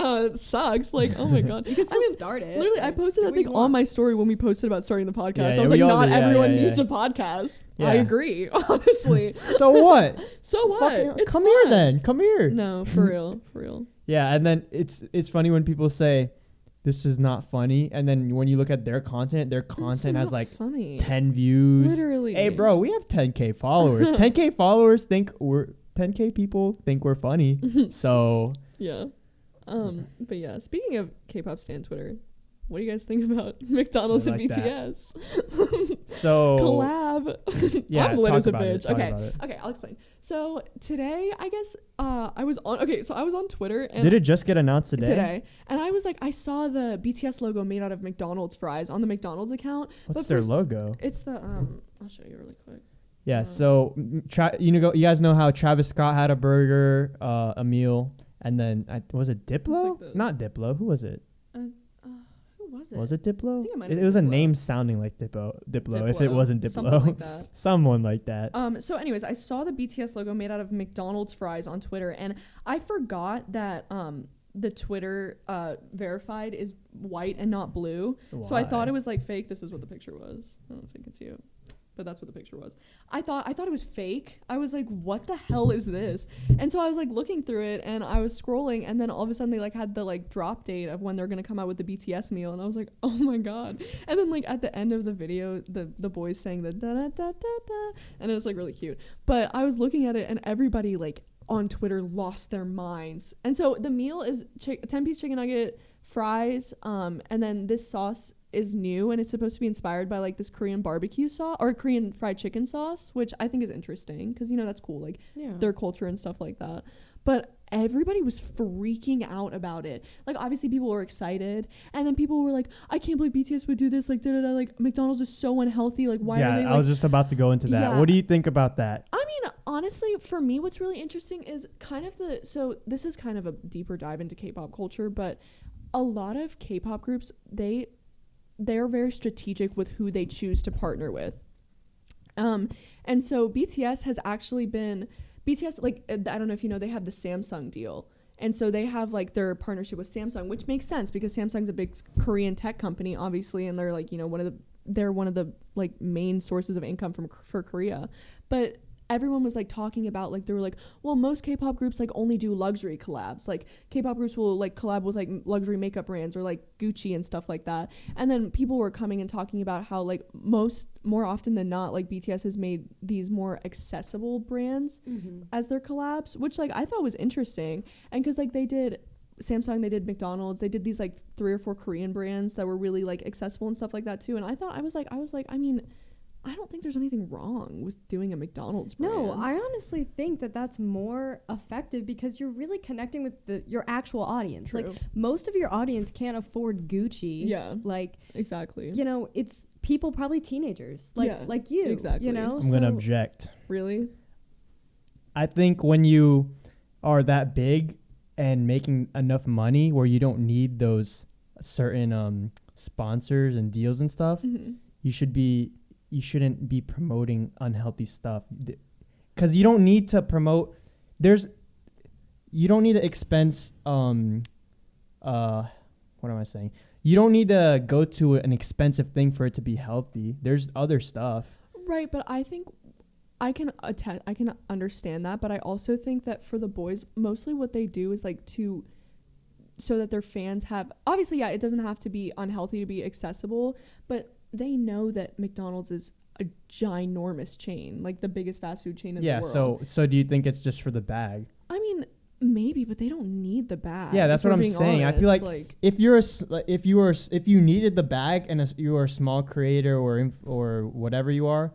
It sucks. Like, oh my god. You can still start it. Literally, I posted that thing on my story when we posted about starting the podcast. Yeah, I was we like, all not did. Yeah, everyone yeah, needs yeah. a podcast. Yeah. I agree, honestly. So what? So what? Fucking, It's come fun. here then. Come here. No, for real, for real. Yeah, and then it's funny when people say this is not funny, and then when you look at their content has like funny. 10 views. Literally. Hey, bro, we have 10K followers. 10K followers think 10K people think we're funny. So Yeah. But yeah, speaking of K-pop stan Twitter, what do you guys think about McDonald's I and like BTS? so Collab. Yeah, I'm lit talk as a about it, bitch. talk Okay. about it. Okay, I'll explain. So today, I guess I was on Twitter and Did it just get announced today? and I was like, I saw the BTS logo made out of McDonald's fries on the McDonald's account. What's but their first- logo? It's the I'll show you really quick. Yeah, so you guys know how Travis Scott had a burger, a meal, and then was it Diplo? It's like Not Diplo. Who was it? Who was it? Was it Diplo? I think it might It have been was a Diplo. name sounding like Diplo. If it wasn't Diplo, Something like that. someone like that. So anyways, I saw the BTS logo made out of McDonald's fries on Twitter, and I forgot that the Twitter verified is white and not blue. So I thought it was like fake. This is what the picture was. I don't think it's you, but that's what the picture was. I thought it was fake. I was like, what the hell is this? And so I was like looking through it, and I was scrolling, and then all of a sudden they like had the like drop date of when they're gonna come out with the BTS meal, and I was like, oh my god. And then like at the end of the video, the boys sang the da da da da da, and it was like really cute. But I was looking at it, and everybody like on Twitter lost their minds. And so the meal is 10-piece chicken nugget, fries, and then this sauce is new, and it's supposed to be inspired by like this Korean barbecue sauce or Korean fried chicken sauce, which I think is interesting because that's cool, like their culture and stuff like that. But everybody was freaking out about it. Like obviously people were excited, and then people were like, I can't believe BTS would do this, like da-da-da, like McDonald's is so unhealthy, like why are they like, I was just about to go into that. Yeah. What do you think about that? I mean, honestly, for me, what's really interesting is kind of so this is kind of a deeper dive into K-pop culture, but a lot of K-pop groups, they're very strategic with who they choose to partner with. And so BTS has actually been, like, I don't know if you know, they have the Samsung deal. And so they have like their partnership with Samsung, which makes sense because Samsung's a big Korean tech company, obviously, and they're like, one of the like main sources of income for Korea. But everyone was like talking about, like, they were like, well, most K-pop groups like only do luxury collabs. Like K-pop groups will like collab with like luxury makeup brands or like Gucci and stuff like that. And then people were coming and talking about how like more often than not, like BTS has made these more accessible brands as their collabs, which like I thought was interesting. And because like they did Samsung, they did McDonald's, they did these like 3 or 4 Korean brands that were really like accessible and stuff like that too. And I was like, I mean, I don't think there's anything wrong with doing a McDonald's brand. No, I honestly think that that's more effective because you're really connecting with your actual audience. True. Like most of your audience can't afford Gucci. Yeah. Like exactly. It's people, probably teenagers, like you. Exactly. I'm gonna object. Really? I think when you are that big and making enough money where you don't need those certain sponsors and deals and stuff, you shouldn't be promoting unhealthy stuff, because you don't need to promote. You don't need to expense. What am I saying? You don't need to go to an expensive thing for it to be healthy. There's other stuff. Right, but I think I can understand that, but I also think that for the boys, mostly what they do is like so that their fans have, obviously, yeah, it doesn't have to be unhealthy to be accessible, but they know that McDonald's is a ginormous chain, like the biggest fast food chain in the world. Yeah, so do you think it's just for the bag? I mean, maybe, but they don't need the bag. Yeah, that's what I'm saying. Honest. I feel like if you needed the bag and you are a small creator or whatever you are,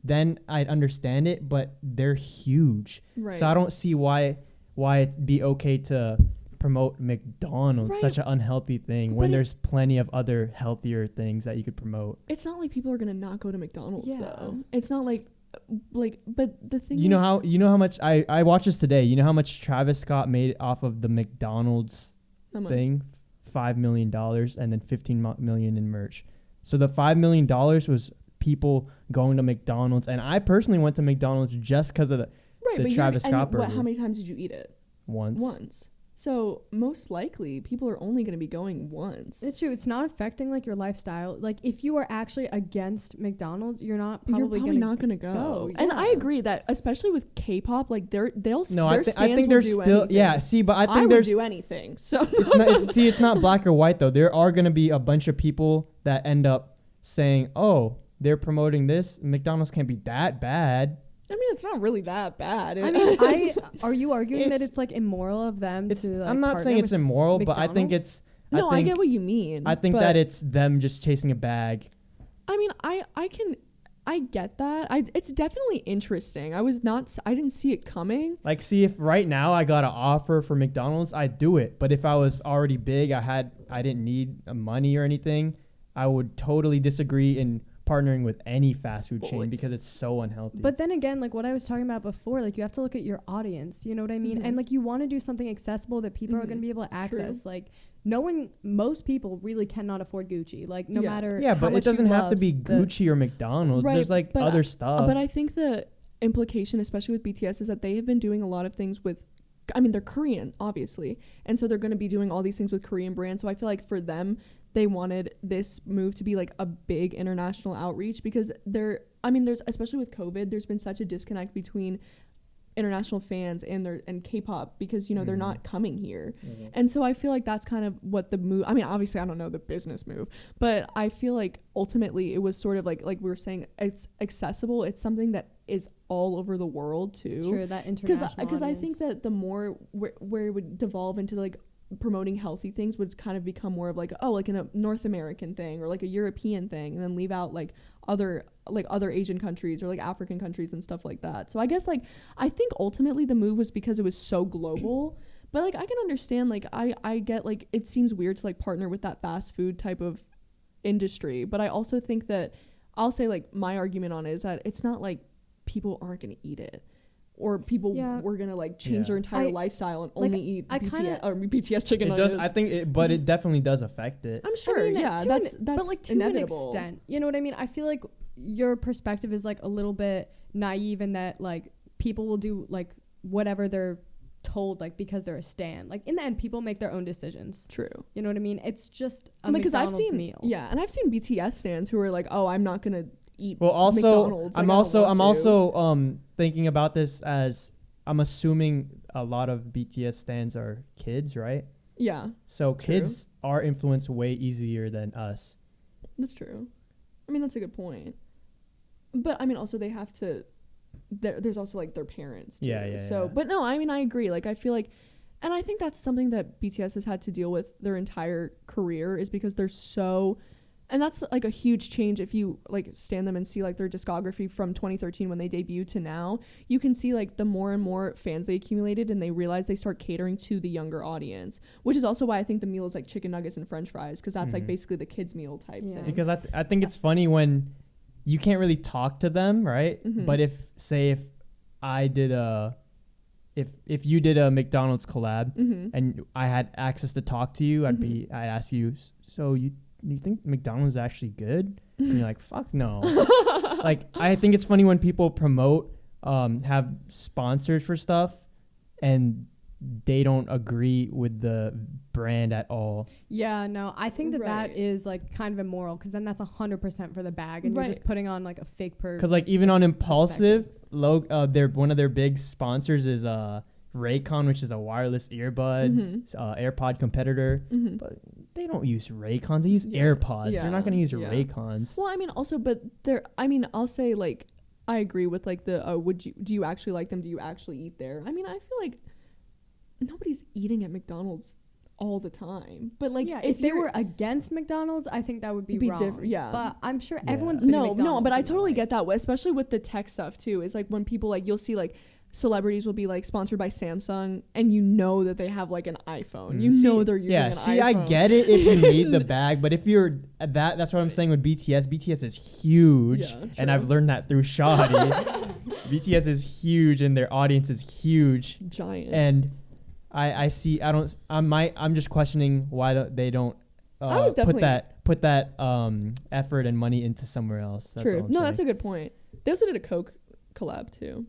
then I'd understand it. But they're huge, right. So I don't see why it'd be okay to promote McDonald's, right. such an unhealthy thing, when there's plenty of other healthier things that you could promote. It's not like people are gonna not go to McDonald's though. It's not like but the thing you know how much I watched this today. You know how much Travis Scott made off of the McDonald's thing? $5 million and then $15 million in merch. So the $5 million was people going to McDonald's, and I personally went to McDonald's just because of the Travis Scott burger. How many times did you eat it? Once. So most likely people are only going to be going once. It's true. It's not affecting like your lifestyle. Like if you are actually against McDonald's, you're probably not going to go. And I agree that especially with K-pop, like they'll no, I think there's still anything. See, but I think I there's would do anything. So it's not black or white though. There are going to be a bunch of people that end up saying, "Oh, they're promoting this. McDonald's can't be that bad." I mean, it's not really that bad. I mean, are you arguing that it's like immoral of them to like I'm not saying it's immoral, McDonald's? but I think it's I get what you mean. I think that it's them just chasing a bag. I mean, I get that. It's definitely interesting. I didn't see it coming. Like, see, if right now I got an offer for McDonald's, I'd do it. But if I was already big, I didn't need money or anything, I would totally disagree in partnering with any fast food chain because it's so unhealthy. But then again, like what I was talking about before, like you have to look at your audience, you know what I mean? And like you want to do something accessible that people are going to be able to access. True. Like most people really cannot afford Gucci, like no matter yeah, how but much it doesn't you have to love be Gucci or McDonald's. Right, there's like other stuff. But I think the implication, especially with BTS, is that they have been doing a lot of things with, I mean, they're Korean, obviously. And so they're going to be doing all these things with Korean brands. So I feel like for them, they wanted this move to be like a big international outreach because there's, especially with COVID, there's been such a disconnect between international fans and K-pop because, they're not coming here. And so I feel like that's kind of what the move, I mean, obviously I don't know the business move, but I feel like ultimately it was sort of like we were saying, it's accessible. It's something that is all over the world too. Sure, that international Because I think that the more where it would devolve into like promoting healthy things would kind of become more of like like a North American thing or like a European thing, and then leave out like other Asian countries or like African countries and stuff like that. So I guess like I think ultimately the move was because it was so global, but like I can understand, like I get like it seems weird to like partner with that fast food type of industry, but I also think that I'll say like my argument on it is that it's not like people aren't going to eat it. Or people were gonna like change their entire lifestyle and only eat BTS chicken nuggets. It does. I think, but it definitely does affect it. I'm sure. That's but like to inevitable. an extent. You know what I mean? I feel like your perspective is like a little bit naive in that like people will do like whatever they're told like because they're a stan. Like in the end, people make their own decisions. True. You know what I mean? It's just a McDonald's meal. Yeah, and I've seen BTS stans who are like, oh, I'm not gonna eat. Well, also, McDonald's. I'm also thinking about this as I'm assuming a lot of BTS stans are kids, right? Yeah. So kids are influenced way easier than us. That's true. I mean, that's a good point. But I mean, also they have to. There's also like their parents too. Yeah. So, but no, I mean, I agree. Like, I feel like, and I think that's something that BTS has had to deal with their entire career is because they're so. And that's like a huge change if you like stand them and see like their discography from 2013 when they debuted to now. You can see like the more and more fans they accumulated and they realize they start catering to the younger audience, which is also why I think the meal is like chicken nuggets and french fries because that's like basically the kids meal type thing. Because I think it's funny when you can't really talk to them, right? But if I did if you did a McDonald's collab and I had access to talk to you, I'd ask you, so you think McDonald's is actually good? And you're like, fuck no. Like, I think it's funny when people promote, have sponsors for stuff, and they don't agree with the brand at all. Yeah, no, I think that is like kind of immoral because then that's 100% for the bag, and you're just putting on like a fake per. Because like even on Impulsive, one of their big sponsors is Raycon, which is a wireless earbud, AirPod competitor, but they don't use Raycons. They use AirPods. They're not going to use Raycons. Well, I mean, also, but I'll say like I agree with like the do you actually like them? Do you actually eat there? I mean, I feel like nobody's eating at McDonald's all the time, but like if they were against McDonald's, I think that would be wrong. Different. Yeah, but I'm sure everyone's been to McDonald's. But I totally get that way, especially with the tech stuff too. It's like when people like you'll see like celebrities will be like sponsored by Samsung and you know that they have like an iPhone. You know they're using an iPhone. I get it if you need the bag, but if you're at that's what I'm saying with BTS. BTS is huge, and I've learned that through Shadi. BTS is huge and their audience is huge. Giant. And I see. I'm just questioning why they don't I was put that effort and money into somewhere else. That's True. all I'm No, saying. that's a good point. They also did a Coke collab too.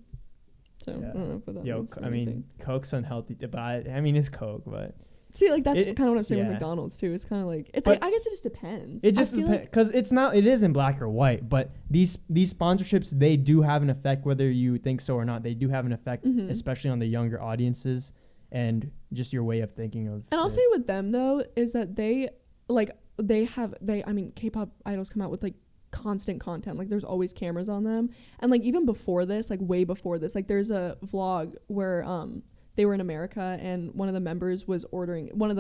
So Yeah. I don't know if that Yo, means I mean, anything. Coke's unhealthy, but I mean, it's Coke, but See, like that's kind of what I'm saying yeah. with McDonald's too. It's kind of like it's But like I guess it just depends. it just depends because it's not. It isn't black or white, but these sponsorships, they do have an effect, whether you think so or not. They do have an effect, Mhm. especially on the younger audiences and just your way of thinking of. And I'll it. say with them though is that they I mean K-pop idols come out with like constant content. Like there's always cameras on them, and like even before this, like way before this, like there's a vlog where they were in America and one of the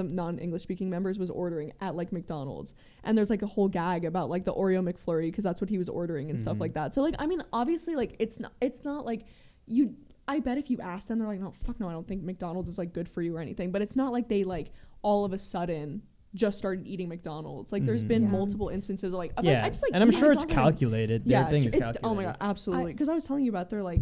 non-English speaking members was ordering at like McDonald's, and there's like a whole gag about like the Oreo McFlurry because that's what he was ordering and stuff like that. So like I mean obviously like it's not like you. I bet if you ask them, they're like, no, fuck no, I don't think McDonald's is like good for you or anything. But it's not like they like all of a sudden just started eating McDonald's. Like there's been multiple instances of like, yeah, I just like, and I'm sure it's McDonald's, calculated. Yeah, Their thing is it's calculated. oh my god, absolutely. Because I was telling you about their like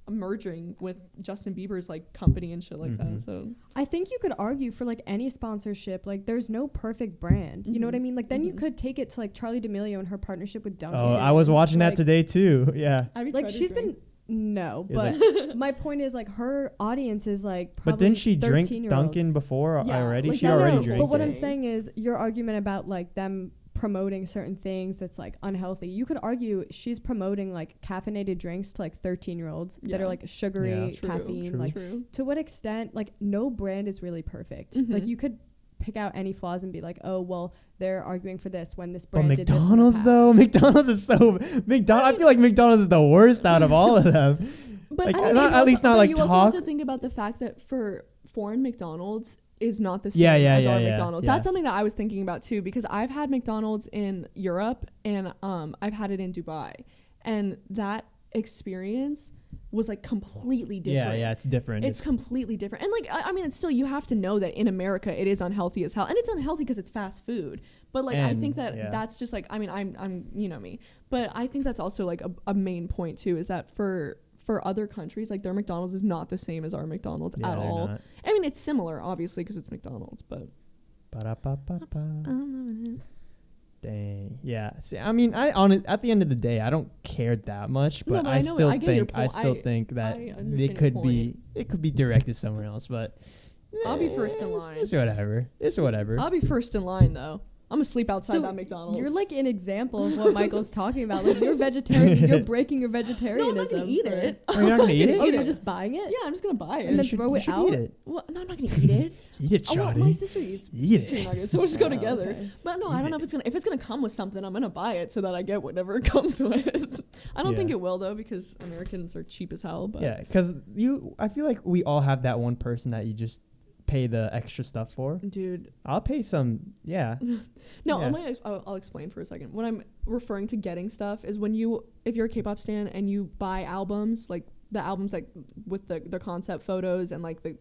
merging with Justin Bieber's like company and shit like that. So I think you could argue for like any sponsorship, like there's no perfect brand. You know what I mean? Like then you could take it to like Charli D'Amelio and her partnership with Dunkin'. Oh, I was watching that like, today too. Yeah. have you like tried to she's drink? been no, Is but my point is like her audience is like probably But didn't she drink 13-year-olds. Dunkin' before Yeah, already? like She that- already no, drank But what it. I'm saying is your argument about like them promoting certain things that's like unhealthy. You could argue she's promoting like caffeinated drinks to like 13-year-olds that are like sugary, Yeah. True, caffeine. true. Like True. to what extent? Like no brand is really perfect. Like you could pick out any flaws and be like, oh well, they're arguing for this when this But brand did this in the McDonald's past. though, McDonald's is so I feel like McDonald's is the worst out of all of them. But Like, I mean, not- it's at least not but like you also talk. have to think about the fact that for foreign McDonald's is not the same Yeah, yeah, as yeah, our yeah, McDonald's. yeah. That's something that I was thinking about too, because I've had McDonald's in Europe and I've had it in Dubai, and that experience was like completely different. Yeah, it's different. It's completely different. And like I mean, it's still, you have to know that in America it is unhealthy as hell, and it's unhealthy because it's fast food. But like I And, think that yeah. that's just like, I mean, I'm you know me, but I think that's also like a main point too, is that for other countries, like their McDonald's is not the same as our McDonald's Yeah, at they're all. not. I mean, it's similar obviously because it's McDonald's, but Ba-da-ba-ba-ba. I'm loving it. Dang. Yeah. See, I mean, at the end of the day, I don't care that much, No, but but I I know- still I get your think I point. still think that I it understand could your be directed somewhere else, but I'll be first in line. It's whatever. It's whatever. I'll be first in line though. I'm gonna sleep outside So that McDonald's. You're like an example of what Michael's talking about. Like you're vegetarian, you're breaking your no, vegetarianism. I'm not gonna eat it. Oh, you're not gonna eat it? Oh, you're just buying it? Yeah, I'm just gonna buy it. And then You should- throw you it should out? Eat it. Well, no, I'm not gonna eat it. Eat it, Oh, well, Shawty. my sister eats Eat chicken it. nuggets, so we'll just go Oh, together. okay. But no, I Eat don't know if it's gonna come with something. I'm gonna buy it so that I get whatever it comes with. I don't think Yeah. it will though, because Americans are cheap as hell. But Yeah, because I feel like we all have that one person that you just pay the extra stuff for. dude, I'll pay some. Yeah. no, Yeah. I'll explain for a second. When I'm referring to getting stuff is when if you're a K-pop stan and you buy albums, like the albums like with the concept photos and like the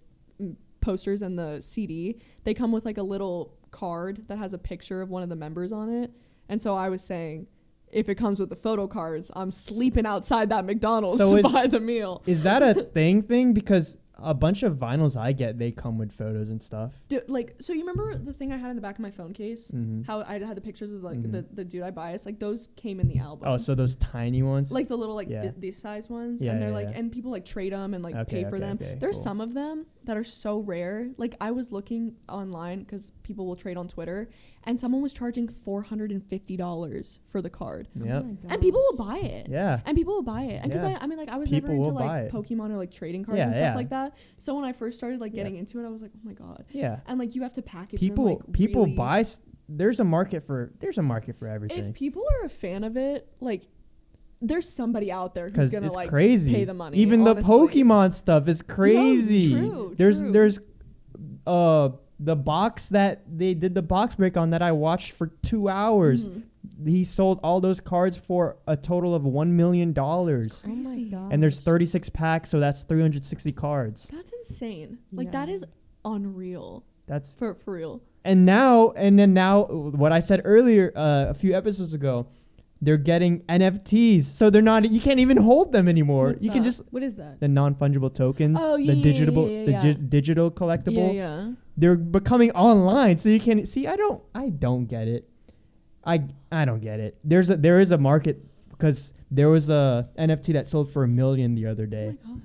posters and the CD, they come with like a little card that has a picture of one of the members on it. And so I was saying, if it comes with the photo cards, I'm sleeping outside that McDonald's So to is- buy the meal. Is that a thing? Because a bunch of vinyls I get, they come with photos and stuff. Like, so you remember the thing I had in the back of my phone case? Mhm. How I had the pictures of like Mhm. the dude I biased? Like those came in the album. Oh, so those tiny ones? Like the little like Yeah. these size ones, Yeah, and they're yeah, like, yeah. and people like trade them and like Okay, pay for okay, them. okay, There's cool. some of them that are so rare. Like I was looking online because people will trade on Twitter, and someone was charging $450 for the card, Yep. and people will buy it. Yeah. And people will buy it, and because Yeah. I mean, like I was People never into will buy like it. Pokemon or like trading cards Yeah, and stuff yeah. like that. So when I first started like Yeah. getting into it, I was like, oh my god. Yeah. And like you have to package People them, like, people really. buy. There's a market for everything. If people are a fan of it, like there's somebody out there who's Because gonna it's like crazy. pay the money. Even honestly. the Pokemon stuff is crazy. true, there's true. there's the box that they did the box break on that I watched for 2 hours. Mhm. He sold all those cards for a total of $1 million. Oh my Crazy. god. And there's 36 packs, so that's 360 cards. That's insane. Like Yeah. that is unreal. That's For real. and then now what I said earlier a few episodes ago, they're getting NFTs, so they're not. You can't even hold them anymore. What's you can that? just What is that? the non-fungible tokens, Oh, the digital, yeah. digital collectible. Yeah. They're becoming online, so you can see. I don't get it. I don't get it. There is a market because there was a NFT that sold for $1 million the other Oh day. my god.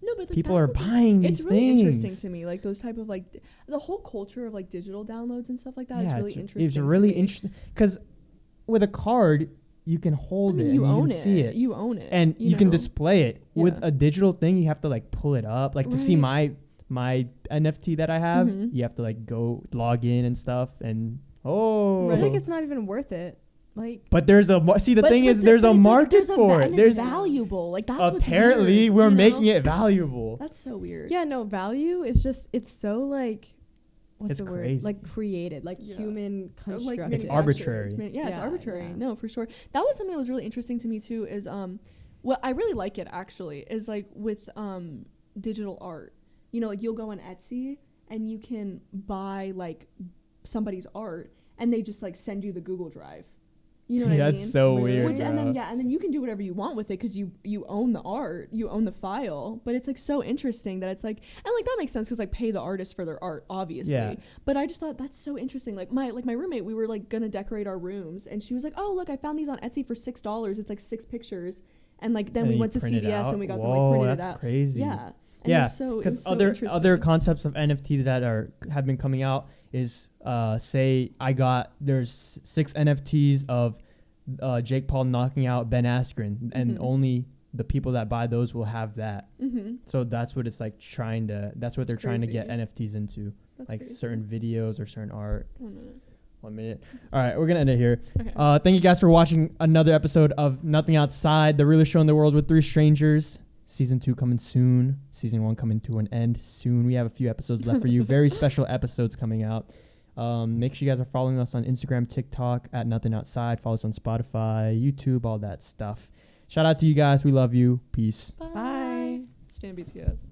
No, but like, People that's are the thing. buying these It's really things. interesting to me, like those type of like the whole culture of like digital downloads and stuff like that is really interesting. It's really to me. interesting because with a card you can hold it. You and own you can see it. You own it, And you can know? display it. With Yeah. a digital thing, you have to like pull it up. Like to see Right. my NFT that I have, Mhm. you have to like go log in and stuff. And oh, I feel like it's not even worth it. Like, but there's a see the But- thing but is the- there's but a it's like market for it. and There's it's valuable. Like that's what's apparently weird, we're you making know? it valuable. That's so weird. yeah, no, value is just, it's so like, what's It's the crazy. word? Like created, like Yeah. human Like constructed. It's manufactured. arbitrary. Yeah, it's Yeah, arbitrary. yeah. No, for sure. That was something that was really interesting to me too. Is what I really like it actually is like with digital art. You know, like you'll go on Etsy and you can buy like somebody's art and they just like send you the Google Drive. You know what I mean? That's so Really? weird. Which and then bro. and then you can do whatever you want with it because you own the art, you own the file. But it's like so interesting that it's like, and like that makes sense because like pay the artist for their art, obviously. Yeah. But I just thought that's so interesting. Like my roommate, we were like gonna decorate our rooms, and she was like, "Oh look, I found these on Etsy for $6. It's like 6 pictures." And like then And we you went to print it CVS out? and we got them Whoa, like printed that's it out. crazy. Yeah. And it Yeah, was so- it because was so other interesting. concepts of NFTs that have been coming out is say there's 6 NFTs of Jake Paul knocking out Ben Askren, and Mhm. only the people that buy those will have that. Mm-hmm. So that's what it's like that's what they're trying to get crazy. NFTs into, That's like crazy. certain videos or certain art. 1 minute. 1 minute. All right, we're gonna end it here. Okay. Thank you guys for watching another episode of Nothing Outside, the realest show in the world with 3 strangers. Season 2 coming soon. Season 1 coming to an end soon. We have a few episodes left for you. Very special episodes coming out. Make sure you guys are following us on Instagram, TikTok at Nothing Outside. Follow us on Spotify, YouTube, all that stuff. Shout out to you guys. We love you. Peace. Bye. Bye. Stand BTS.